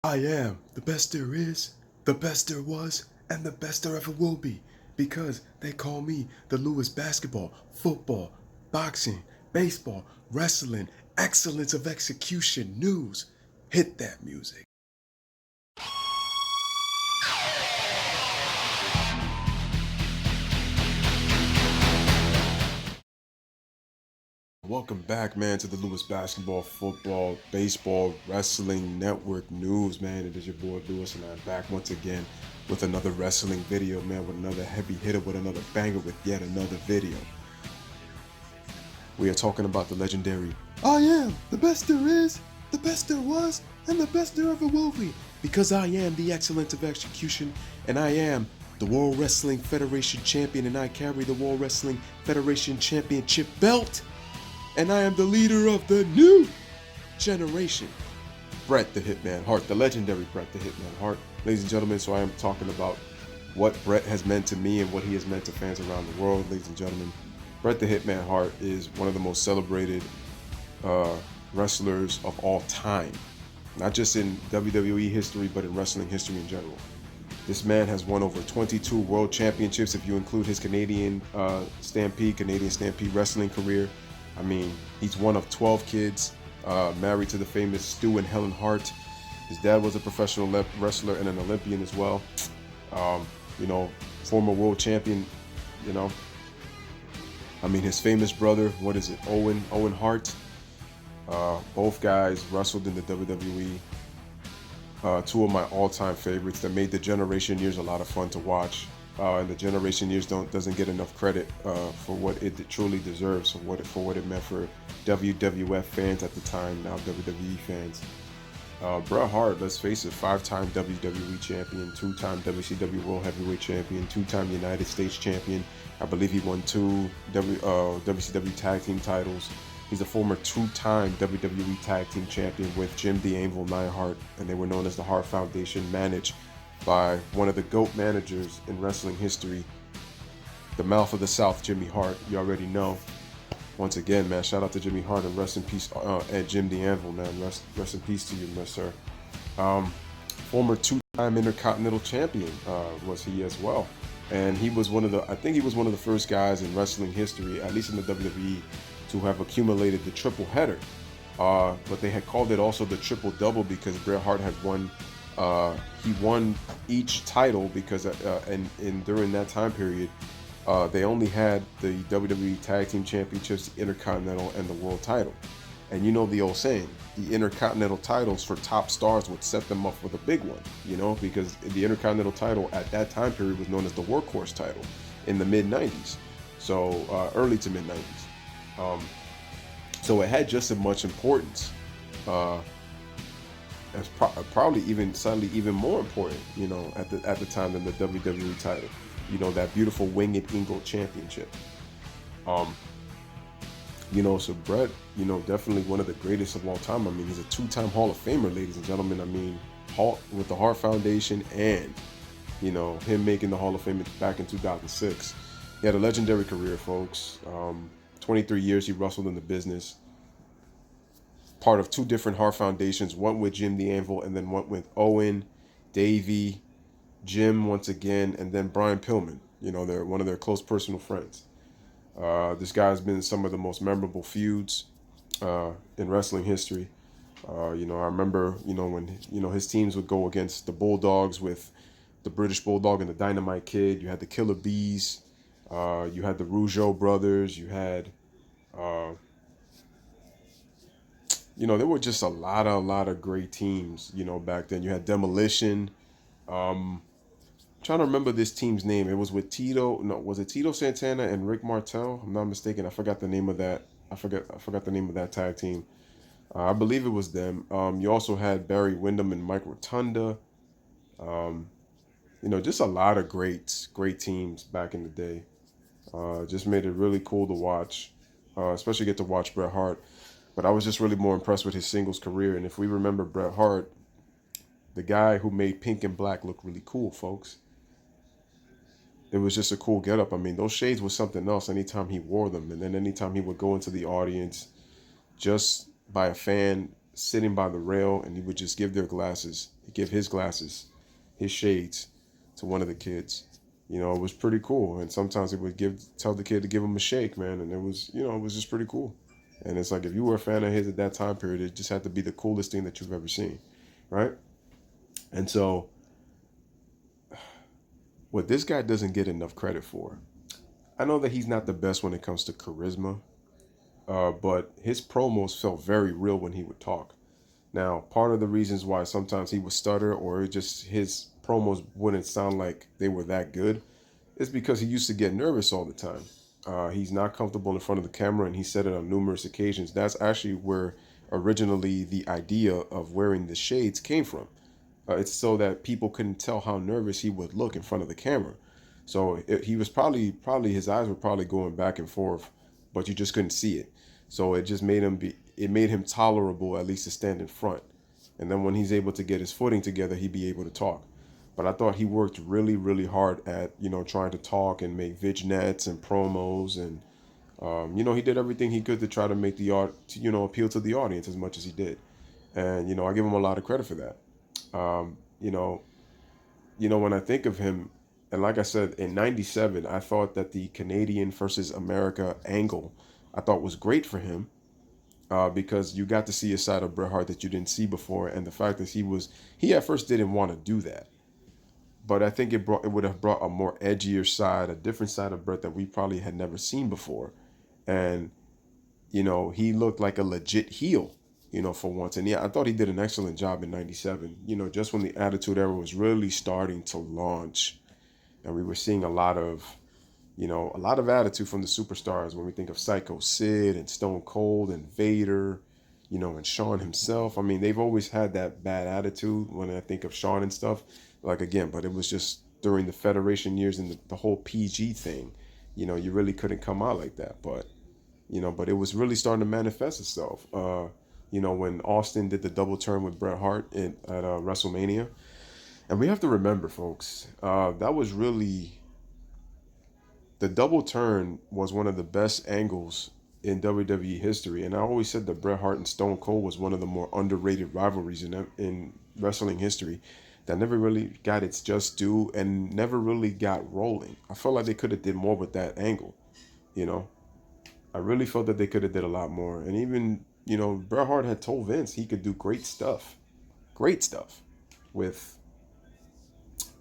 I am the best there is, the best there was, and the best there ever will be. Because they call me the Lewis basketball, football, boxing, baseball, wrestling, excellence of execution news. Hit that music. Welcome back, man, to the Lewis Basketball, Football, Baseball, Wrestling Network News, man. It is your boy Lewis, and I'm back once again with another wrestling video, man, with another heavy hitter, with another banger, with yet another video. We are talking about the legendary I am the best there is, the best there was, and the best there ever will be. Because I am the excellence of execution, and I am the World Wrestling Federation champion, and I carry the World Wrestling Federation championship belt. And I am the leader of the new generation. Bret the Hitman Hart, the legendary Bret the Hitman Hart. Ladies and gentlemen, so I am talking about what Bret has meant to me and what he has meant to fans around the world. Ladies and gentlemen, Bret the Hitman Hart is one of the most celebrated wrestlers of all time. Not just in WWE history, but in wrestling history in general. This man has won over 22 world championships if you include his Canadian Stampede wrestling career. I mean, he's one of 12 kids, married to the famous Stu and Helen Hart. His dad was a professional wrestler and an Olympian as well. Former world champion, I mean, his famous brother, Owen Hart. Both guys wrestled in the WWE. Two of my all-time favorites that made the Generation Years a lot of fun to watch. And the Generation Years doesn't get enough credit for what it truly deserves, for what it meant for WWF fans at the time, now WWE fans. Bret Hart, let's face it, 5-time WWE champion, 2-time WCW World Heavyweight champion, 2-time United States champion. I believe he won 2 WCW tag team titles. He's a former 2-time WWE tag team champion with Jim the Anvil Neidhart, and they were known as the Hart Foundation, managed by one of the GOAT managers in wrestling history, the mouth of the South, Jimmy Hart. You already know. Once again, man, shout out to Jimmy Hart, and rest in peace, and Jim the Anvil, man. Rest in peace to you, my sir. Former 2-time Intercontinental champion was he as well, and he was I think he was one of the first guys in wrestling history, at least in the WWE, to have accumulated the triple header. But they had called it also the triple double because Bret Hart had won. He won each title because during that time period, they only had the WWE Tag Team Championships, the Intercontinental, and the World title. And you know the old saying, the Intercontinental titles for top stars would set them up for the big one, because the Intercontinental title at that time period was known as the Workhorse title in the mid-90s, so early to mid-90s. So it had just as much importance as probably slightly even more important, at the time than the WWE title. That beautiful Winged Eagle Championship. So Bret, definitely one of the greatest of all time. I mean, he's a 2-time Hall of Famer, ladies and gentlemen. I mean, with the Hart Foundation and, him making the Hall of Fame back in 2006. He had a legendary career, folks. 23 years he wrestled in the business. Part of 2 different Hart Foundations, one with Jim the Anvil and then one with Owen, Davey, Jim once again, and then Brian Pillman. They're one of their close personal friends. This guy's been in some of the most memorable feuds in wrestling history. I remember, when, his teams would go against the Bulldogs with the British Bulldog and the Dynamite Kid. You had the Killer Bees. You had the Rougeau brothers. You had... there were just a lot of great teams, back then. You had Demolition. Trying to remember this team's name. It was with was it Tito Santana and Rick Martel? I'm not mistaken. I forgot the name of that. I forgot the name of that tag team. I believe it was them. You also had Barry Windham and Mike Rotunda. Just a lot of great teams back in the day. Just made it really cool to watch, especially get to watch Bret Hart. But I was just really more impressed with his singles career. And if we remember Bret Hart, the guy who made pink and black look really cool, folks. It was just a cool getup. I mean, those shades was something else anytime he wore them. And then anytime he would go into the audience, just by a fan sitting by the rail, and he would just give his glasses, his shades, to one of the kids. It was pretty cool. And sometimes he would tell the kid to give him a shake, man, and it was just pretty cool. And it's like, if you were a fan of his at that time period, it just had to be the coolest thing that you've ever seen, right? And so, what this guy doesn't get enough credit for, I know that he's not the best when it comes to charisma, but his promos felt very real when he would talk. Now, part of the reasons why sometimes he would stutter or just his promos wouldn't sound like they were that good is because he used to get nervous all the time. He's not comfortable in front of the camera, and he said it on numerous occasions. That's actually where originally the idea of wearing the shades came from. It's so that people couldn't tell how nervous he would look in front of the camera. So he was probably his eyes were probably going back and forth, but you just couldn't see it. So it made him tolerable, at least, to stand in front. And then when he's able to get his footing together, he'd be able to talk. But I thought he worked really, really hard at, trying to talk and make vignettes and promos. And, he did everything he could to try to make appeal to the audience as much as he did. And, I give him a lot of credit for that. Um, you know, when I think of him, and like I said, in '97, I thought that the Canadian versus America angle, I thought was great for him, because you got to see a side of Bret Hart that you didn't see before, and the fact that he at first didn't want to do that, but I think it would have brought a more edgier side, a different side of Bret that we probably had never seen before, and he looked like a legit heel, for once. And yeah, I thought he did an excellent job in '97. Just when the Attitude Era was really starting to launch, and we were seeing a lot of attitude from the superstars when we think of Psycho Sid and Stone Cold and Vader, and Shawn himself. I mean, they've always had that bad attitude when I think of Shawn and stuff. Like, again, but it was just during the Federation years and the whole PG thing. You really couldn't come out like that. But it was really starting to manifest itself. When Austin did the double turn with Bret Hart at WrestleMania. And we have to remember, folks, that was really, the double turn was one of the best angles in WWE history. And I always said that Bret Hart and Stone Cold was one of the more underrated rivalries in wrestling history that never really got its just due and never really got rolling. I felt like they could have did more with that angle, you know. I really felt that they could have did a lot more. And even, Bret Hart had told Vince he could do great stuff with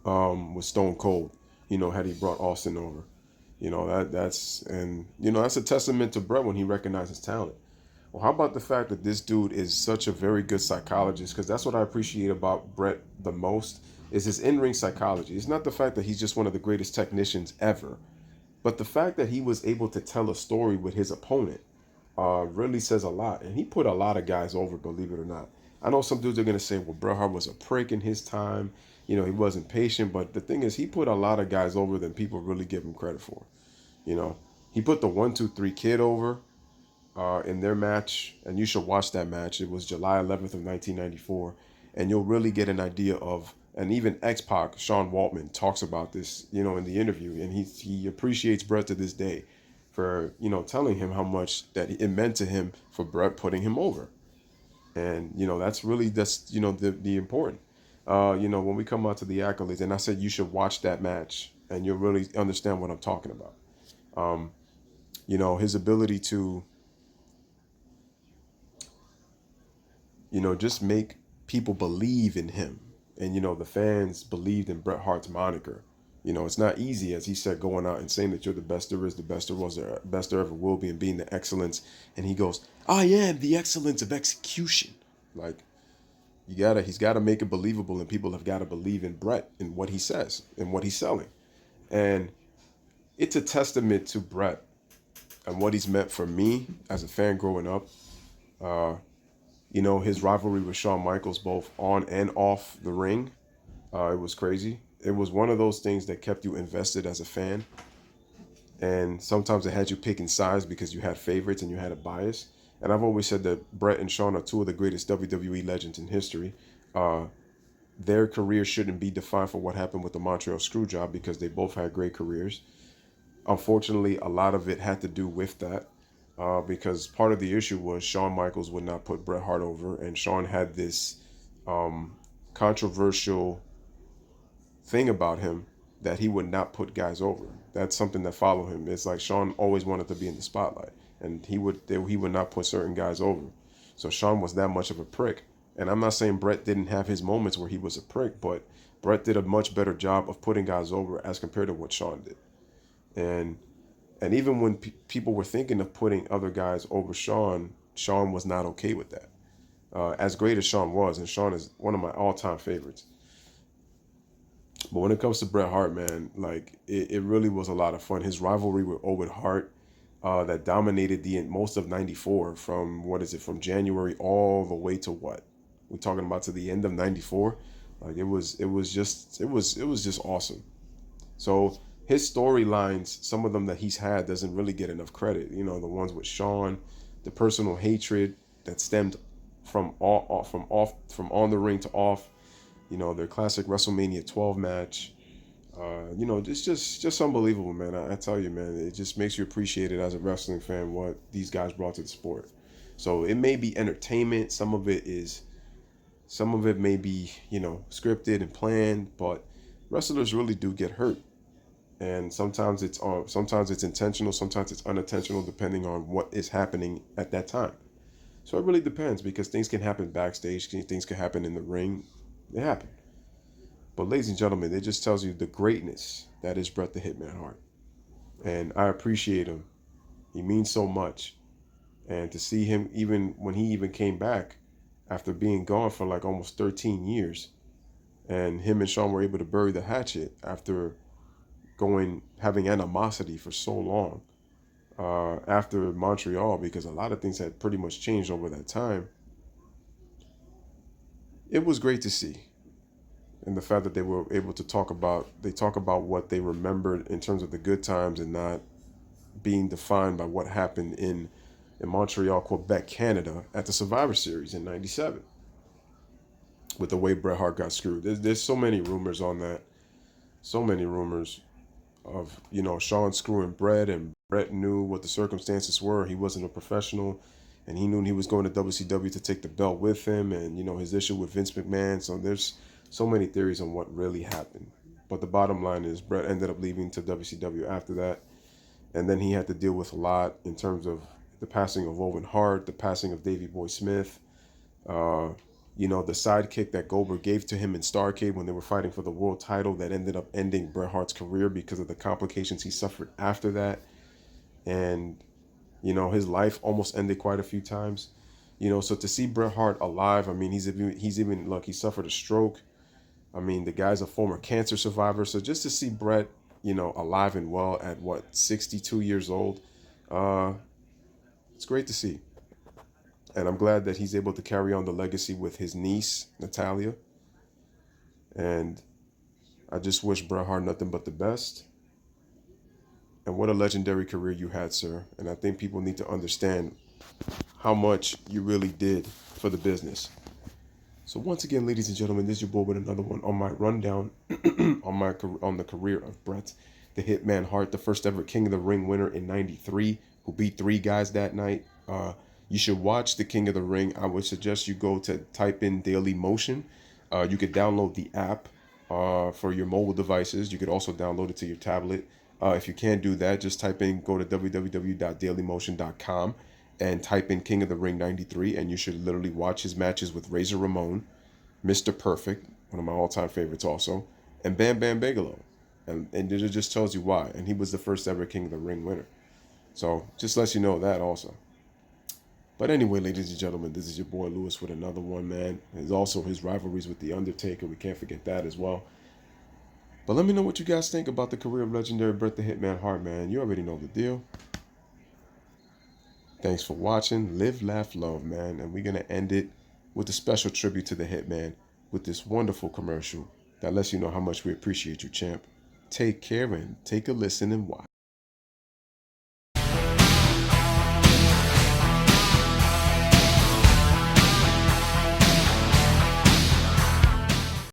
Stone Cold, had he brought Austin over. That's a testament to Bret when he recognized his talent. Well, how about the fact that this dude is such a very good psychologist? Because that's what I appreciate about Bret the most, is his in-ring psychology. It's not the fact that he's just one of the greatest technicians ever, but the fact that he was able to tell a story with his opponent really says a lot. And he put a lot of guys over, believe it or not. I know some dudes are going to say, well, Bret Hart was a prick in his time. He wasn't patient. But the thing is, he put a lot of guys over than people really give him credit for. He put the 1-2-3 Kid over in their match. And you should watch that match. It was July 11th of 1994. And you'll really get an idea of, and even X-Pac, Sean Waltman, talks about this, in the interview. And he appreciates Bret to this day for, telling him how much that it meant to him for Bret putting him over. And, that's the important. When we come out to the accolades, and I said you should watch that match and you'll really understand what I'm talking about. His ability to, just make people believe in him. And, the fans believed in Bret Hart's moniker. It's not easy, as he said, going out and saying that you're the best there is, the best there was, the best there ever will be, and being the excellence. And he goes, I am the excellence of execution. Like, he's got to make it believable, and people have got to believe in Bret and what he says and what he's selling. And it's a testament to Bret and what he's meant for me as a fan growing up. His rivalry with Shawn Michaels, both on and off the ring, it was crazy. It was one of those things that kept you invested as a fan. And sometimes it had you picking sides because you had favorites and you had a bias. And I've always said that Bret and Shawn are two of the greatest WWE legends in history. Their careers shouldn't be defined for what happened with the Montreal Screwjob, because they both had great careers. Unfortunately, a lot of it had to do with that. because part of the issue was Shawn Michaels would not put Bret Hart over, and Shawn had this um, controversial thing about him that he would not put guys over. That's something that followed him. It's like Shawn always wanted to be in the spotlight, and he would not put certain guys over. So Shawn was that much of a prick. And I'm not saying Bret didn't have his moments where he was a prick, but Bret did a much better job of putting guys over as compared to what Shawn did. And even when people were thinking of putting other guys over Shawn, Shawn was not okay with that. As great as Shawn was, and Shawn is one of my all-time favorites. But when it comes to Bret Hart, man, like it really was a lot of fun. His rivalry with Owen Hart, that dominated the most of '94, from what is it, from January all the way to what we're talking about, to the end of '94. Like it was just awesome. So his storylines, some of them that he's had, doesn't really get enough credit. You know, the ones with Shawn, the personal hatred that stemmed from on the ring to off. You know, their classic WrestleMania 12 match. You know, it's just unbelievable, man. I tell you, man, it just makes you appreciate it as a wrestling fan what these guys brought to the sport. So it may be entertainment. Some of it may be, scripted and planned, but wrestlers really do get hurt, and sometimes it's intentional, sometimes it's unintentional, depending on what is happening at that time. So it really depends, because things can happen backstage, things can happen in the ring. They happen. But ladies and gentlemen, it just tells you the greatness that is Bret the Hitman Hart. And I appreciate him. He means so much. And to see him, even when he even came back after being gone for like almost 13 years, and him and Shawn were able to bury the hatchet after having animosity for so long, after Montreal, because a lot of things had pretty much changed over that time. It was great to see. And the fact that they were able to talk about what they remembered in terms of the good times, and not being defined by what happened in Montreal, Quebec, Canada, at the Survivor Series in '97, with the way Bret Hart got screwed. There's so many rumors on that, so many rumors of, Shawn screwing Bret, and Bret knew what the circumstances were. He wasn't a professional, and he knew he was going to WCW to take the belt with him, and his issue with Vince McMahon. So there's so many theories on what really happened. But the bottom line is Bret ended up leaving to WCW after that, and then he had to deal with a lot in terms of the passing of Owen Hart, the passing of Davey Boy Smith, uh, the sidekick that Goldberg gave to him in Starrcade when they were fighting for the world title, that ended up ending Bret Hart's career because of the complications he suffered after that. And, his life almost ended quite a few times. So to see Bret Hart alive, I mean, he's even look, he suffered a stroke. I mean, the guy's a former cancer survivor. So just to see Bret, alive and well at what, 62 years old, uh, it's great to see. And I'm glad that he's able to carry on the legacy with his niece, Natalia. And I just wish Bret Hart nothing but the best. And what a legendary career you had, sir. And I think people need to understand how much you really did for the business. So once again, ladies and gentlemen, this is your boy with another one on my rundown on the career of Bret the Hitman Hart, the first ever King of the Ring winner in '93, who beat 3 guys that night. You should watch the King of the Ring. I would suggest you go to type in Daily Motion. You could download the app for your mobile devices. You could also download it to your tablet. If you can't do that, just go to www.dailymotion.com and type in King of the Ring '93, and you should literally watch his matches with Razor Ramon, Mr. Perfect, one of my all-time favorites also, and Bam Bam Bigelow. And it just tells you why. And he was the first ever King of the Ring winner. So just lets you know that also. But anyway, ladies and gentlemen, this is your boy Lewis with another one, man. There's also his rivalries with The Undertaker. We can't forget that as well. But let me know what you guys think about the career of legendary Bret the Hitman Hart, man. You already know the deal. Thanks for watching. Live, laugh, love, man. And we're going to end it with a special tribute to the Hitman with this wonderful commercial that lets you know how much we appreciate you, champ. Take care and take a listen and watch.